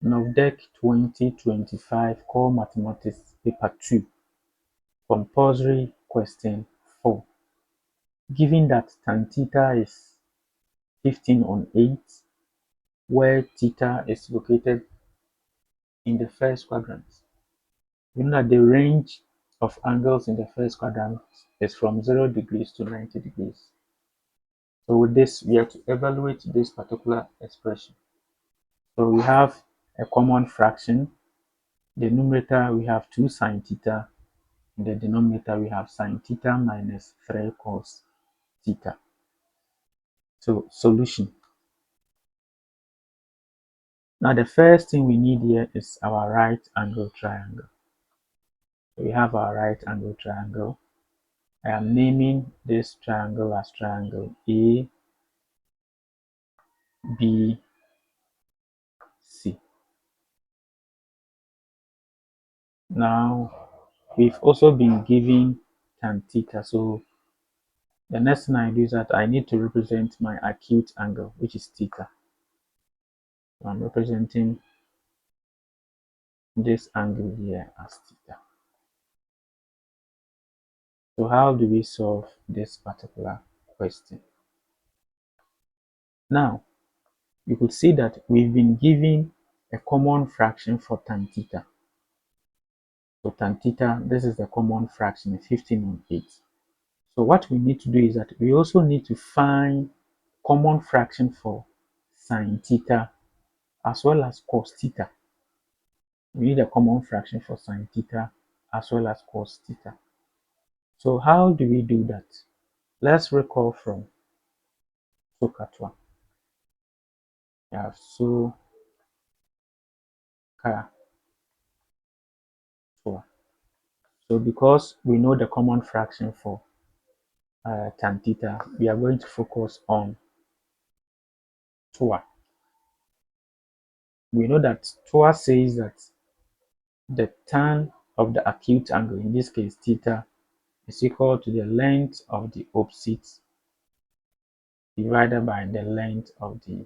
Novdec 2025 Core Mathematics Paper 2, Compulsory Question 4. Given that tan theta is 15 on 8, where theta is located in the first quadrant, we know that the range of angles in the first quadrant is from 0 degrees to 90 degrees. So with this, we have to evaluate this particular expression. So we have a common fraction. The numerator, we have 2 sine theta. In the denominator, we have sine theta minus 3 cos theta. So solution. Now the first thing we need here is our right angle triangle. So we have our right angle triangle. I am naming this triangle as triangle A, B, C. Now we've also been given tan theta. So the next thing I do is that I need to represent my acute angle, which is theta. So I'm representing this angle here as theta. So how do we solve this particular question? Now, you could see that we've been given a common fraction for tan theta. So tan theta, this is the common fraction, 15 on 8. So what we need to do is that we also need to find common fraction for sine theta as well as cos theta. We need a common fraction for sine theta as well as cos theta. So how do we do that? Let's recall from SOHCAHTOA. We have SOHCAHTOA. So because we know the common fraction for tan theta, we are going to focus on TOA. We know that TOA says that the tan of the acute angle, in this case theta, is equal to the length of the opposite divided by the length of the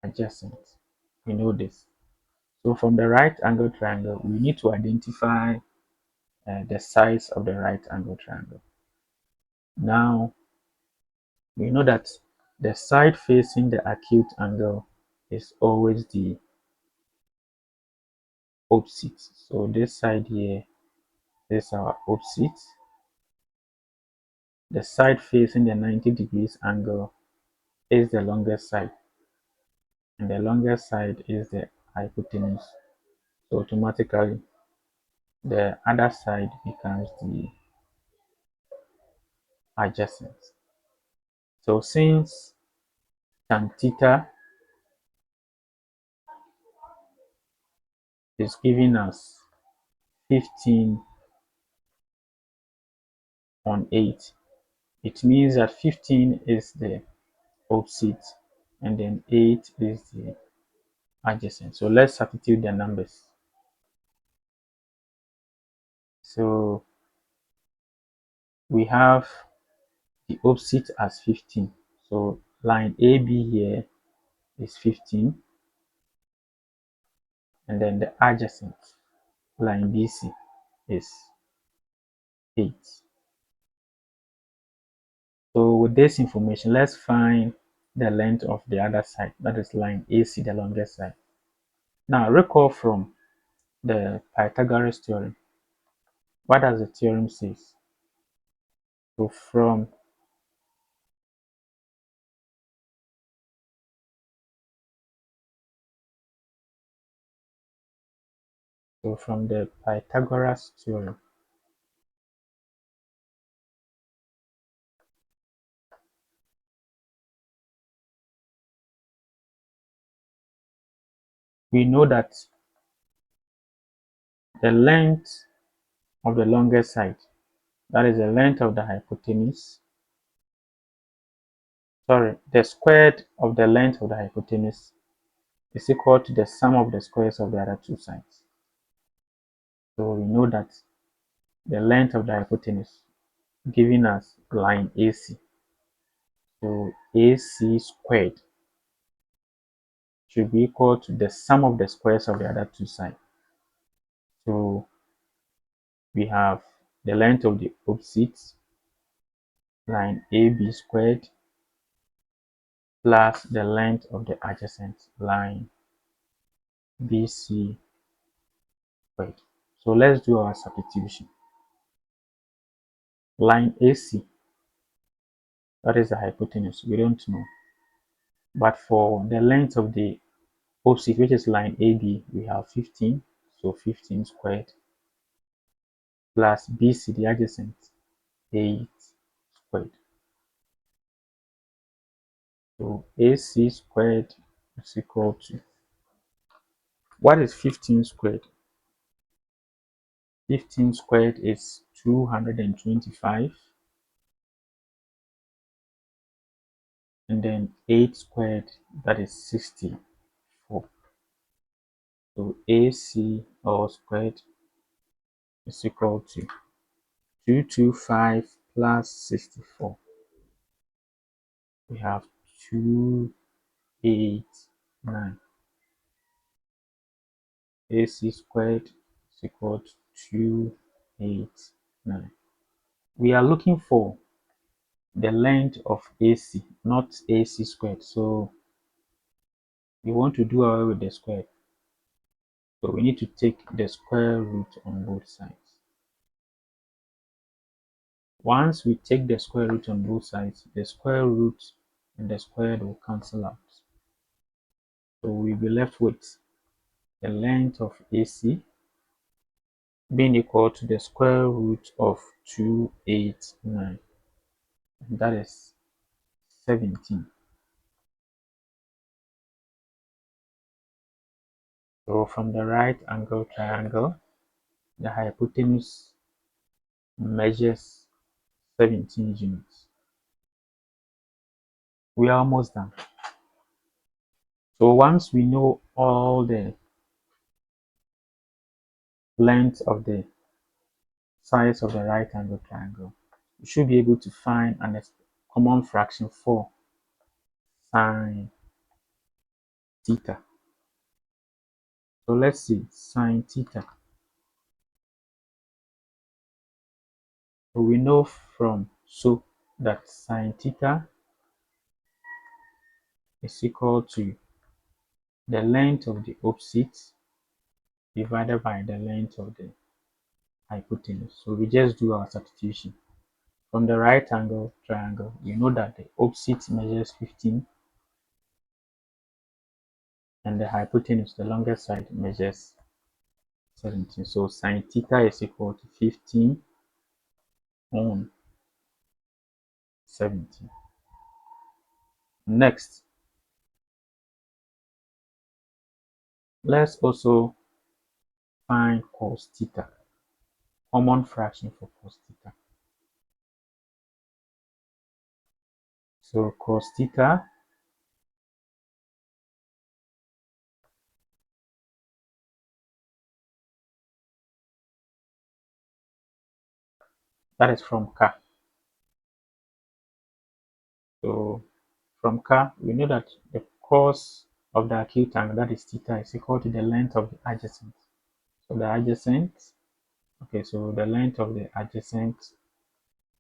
adjacent. We know this. So from the right angle triangle, we need to identify the sides of the right angle triangle. Now, we know that the side facing the acute angle is always the opposite. So this side here is our opposite. The side facing the 90 degrees angle is the longest side, and the longest side is the hypotenuse. So automatically the other side becomes the adjacent. So since tan theta is giving us 15 on 8, it means that 15 is the opposite and then 8 is the adjacent. So let's substitute the numbers. So we have the opposite as 15. So line AB here is 15, and then the adjacent line BC is 8. So with this information, let's find the length of the other side, that is line AC, the longest side. Now recall from the Pythagoras theorem. What does the theorem say? So from the Pythagoras theorem, we know that the length of the longest side, that is the length of the hypotenuse, the squared of the length of the hypotenuse is equal to the sum of the squares of the other two sides. So we know that the length of the hypotenuse giving us line AC. So AC squared should be equal to the sum of the squares of the other two sides. So we have the length of the opposite line AB squared plus the length of the adjacent line BC squared. So let's do our substitution. Line AC, that is the hypotenuse, we don't know. But for the length of the opposite, which is line AB, we have 15, so 15 squared plus BC, the adjacent, 8 squared. So AC squared is equal to, what is 15 squared? 15 squared is 225, and then 8 squared, that is 64. So AC all squared is equal to 225 plus 64. We have 289. AC squared is equal to 289. We are looking for the length of AC, not AC squared. So we want to do away with the square. So we need to take the square root on both sides. Once we take the square root on both sides, the square root and the squared will cancel out. So we'll be left with the length of AC being equal to the square root of 289. And that is 17. So from the right angle triangle, the hypotenuse measures 17 units. We are almost done. So once we know all the length of the sides of the right angle triangle, we should be able to find a common fraction for sine theta. So let's see sine theta. So we know that sine theta is equal to the length of the opposite divided by the length of the hypotenuse. So we just do our substitution. From the right angle triangle, we know that the opposite measures 15 and the hypotenuse, the longest side, measures 17. So sine theta is equal to 15 on 17. Next, let's also find cos theta, common fraction for cos theta. So cos theta that is from K. So from K, we know that the cos of the acute angle, that is theta, is equal to the length of the adjacent. So the adjacent, okay, so the length of the adjacent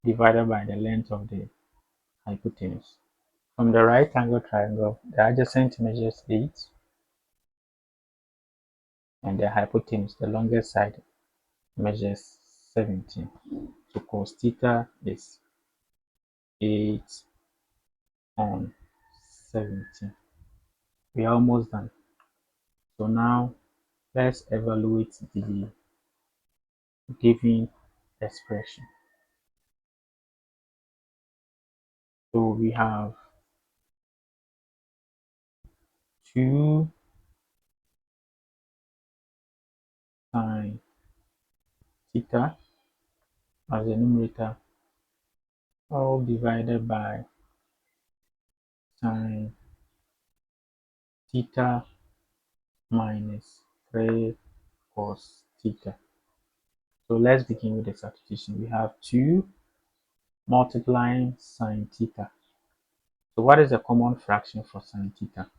divided by the length of the hypotenuse. From the right angle triangle, the adjacent measures 8 and the hypotenuse, the longest side, measures 17. So cos theta is 8 on 17. We are almost done. So now let's evaluate the given expression. So we have 2 sine theta as the numerator, all divided by sine theta minus 3 cos theta. So let's begin with the substitution. We have 2 multiplying sine theta. So what is the common fraction for sine theta?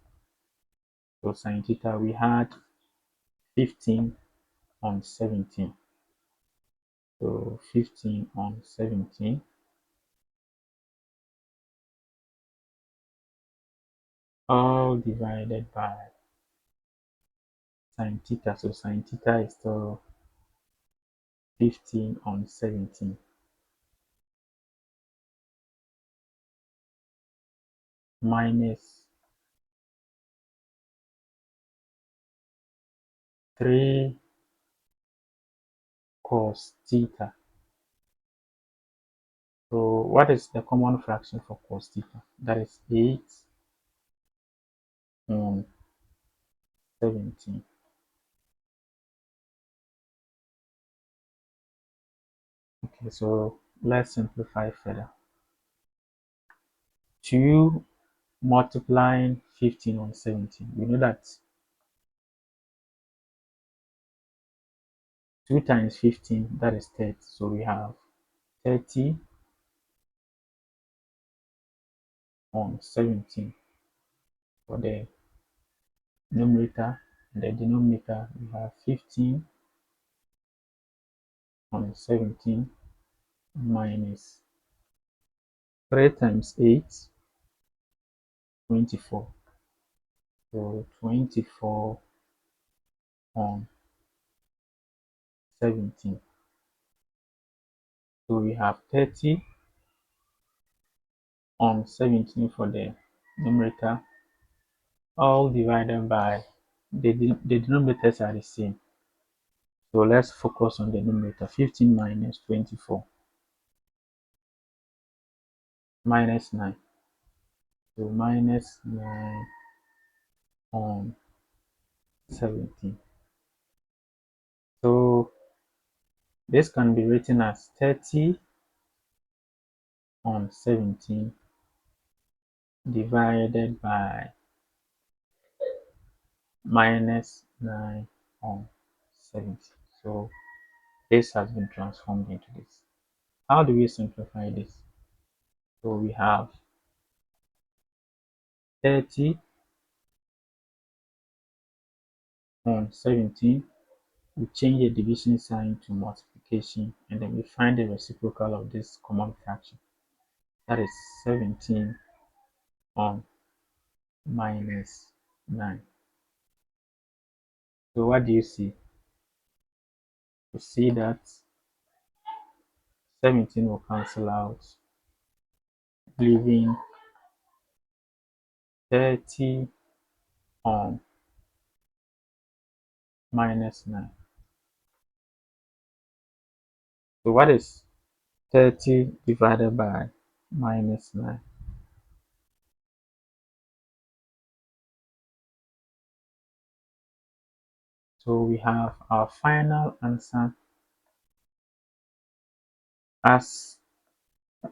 So sine theta, we had 15 on 17. So 15 on 17 all divided by sine theta. So sine theta is still 15 on 17 minus 3 cos theta. So what is the common fraction for cos theta? That is 8 on 17. Okay, so let's simplify further. 2 multiplying 15 on 17. We know that 2 times 15, that is 30. So we have 30 on 17 for the numerator. And the denominator, we have 15 on 17 minus 3 times 8, 24. So 24 on 17. So we have 30 on 17 for the numerator, all divided by the denominators are the same. So let's focus on the numerator. 15 minus 24 minus 9. So minus 9 on 17. So this can be written as 30 on 17 divided by minus 9 on 17. So this has been transformed into this. How do we simplify this? So we have 30 on 17. We change the division sign to multiplication, and then we find the reciprocal of this common fraction. That is 17 on minus 9. So what do you see? You see that 17 will cancel out, leaving 30 on minus 9. So what is 30 divided by minus 9? So we have our final answer as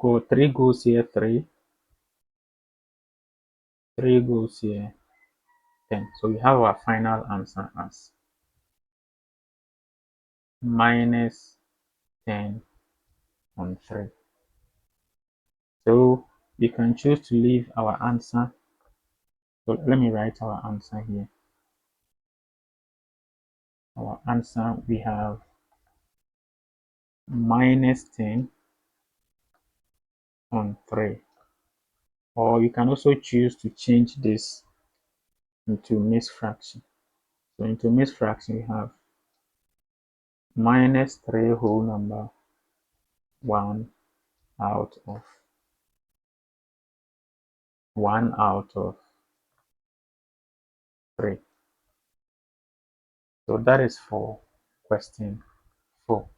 3 goes here, 3 goes here, 10. So we have our final answer as minus 10 on 3. So we can choose to leave our answer. So let me write our answer here. Our answer, we have minus 10 on 3. Or you can also choose to change this into mixed fraction. So into mixed fraction, we have minus 3 whole number 1 out of 3. So that is for question 4.